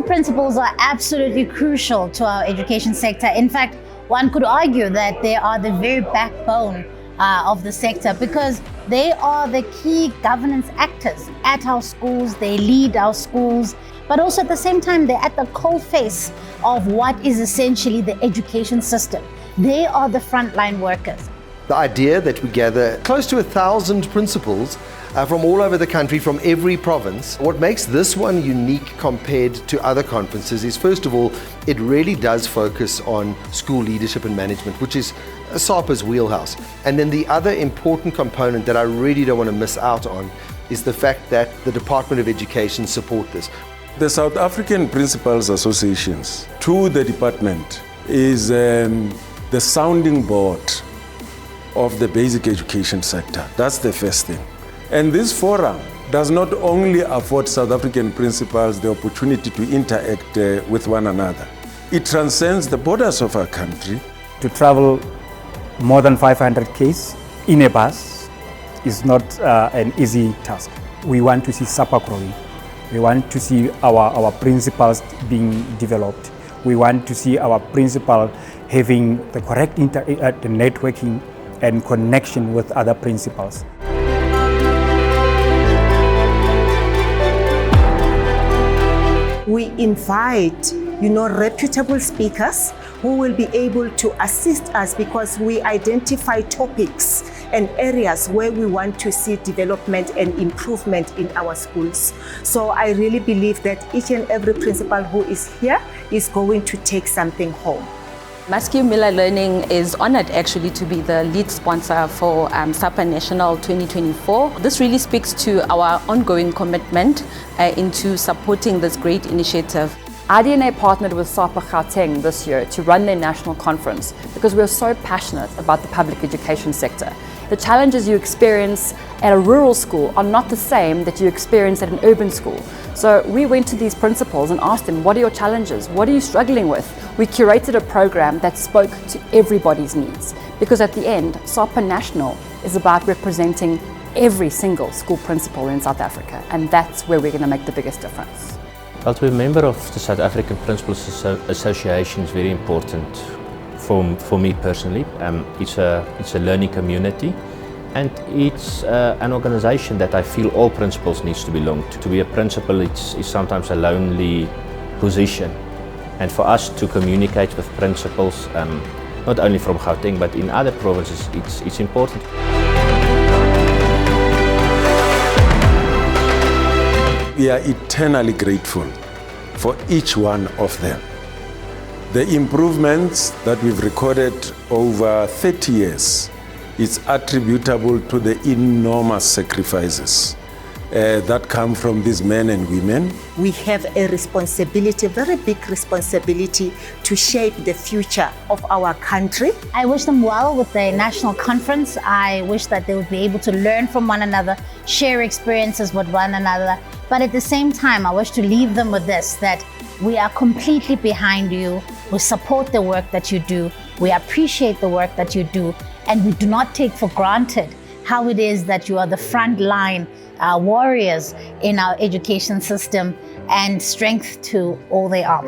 principals are absolutely crucial to our education sector. In fact, one could argue that they are the very backbone of the sector, because they are the key governance actors at our schools. They lead our schools, but also at the same time, they're at the coalface of what is essentially the education system. They are the frontline workers. The idea that we gather close to 1,000 principals from all over the country, from every province. What makes this one unique compared to other conferences is, first of all, it really does focus on school leadership and management, which is SAPA's wheelhouse. And then the other important component that I really don't want to miss out on is the fact that the Department of Education support this. The South African Principals Associations, through the department, is the sounding board of the basic education sector. That's the first thing. And this forum does not only afford South African principals the opportunity to interact with one another. It transcends the borders of our country. To travel more than 500 km in a bus is not an easy task. We want to see SAPA growing. We want to see our principals being developed. We want to see our principal having the correct networking and connection with other principals. We invite, reputable speakers who will be able to assist us, because we identify topics and areas where we want to see development and improvement in our schools. So I really believe that each and every principal who is here is going to take something home. Maskew Miller Learning is honored actually to be the lead sponsor for SAPA National 2024. This really speaks to our ongoing commitment into supporting this great initiative. RDNA partnered with SAPA Gauteng this year to run their national conference because we're so passionate about the public education sector. The challenges you experience at a rural school are not the same that you experience at an urban school. So we went to these principals and asked them, what are your challenges? What are you struggling with? We curated a program that spoke to everybody's needs, because at the end, SAPA National is about representing every single school principal in South Africa, and that's where we're going to make the biggest difference. Well, to be a member of the South African Principals Association is very important for me personally. It's a learning community, and it's an organization that I feel all principals needs to belong to. To be a principal is sometimes a lonely position, and for us to communicate with principals, not only from Gauteng but in other provinces, it's important. We are eternally grateful for each one of them. The improvements that we've recorded over 30 years is attributable to the enormous sacrifices that come from these men and women. We have a responsibility, a very big responsibility, to shape the future of our country. I wish them well with the national conference. I wish that they would be able to learn from one another, share experiences with one another. But at the same time, I wish to leave them with this, that we are completely behind you. We support the work that you do. We appreciate the work that you do. And we do not take for granted how it is that you are the frontline warriors in our education system, and strength to all they are.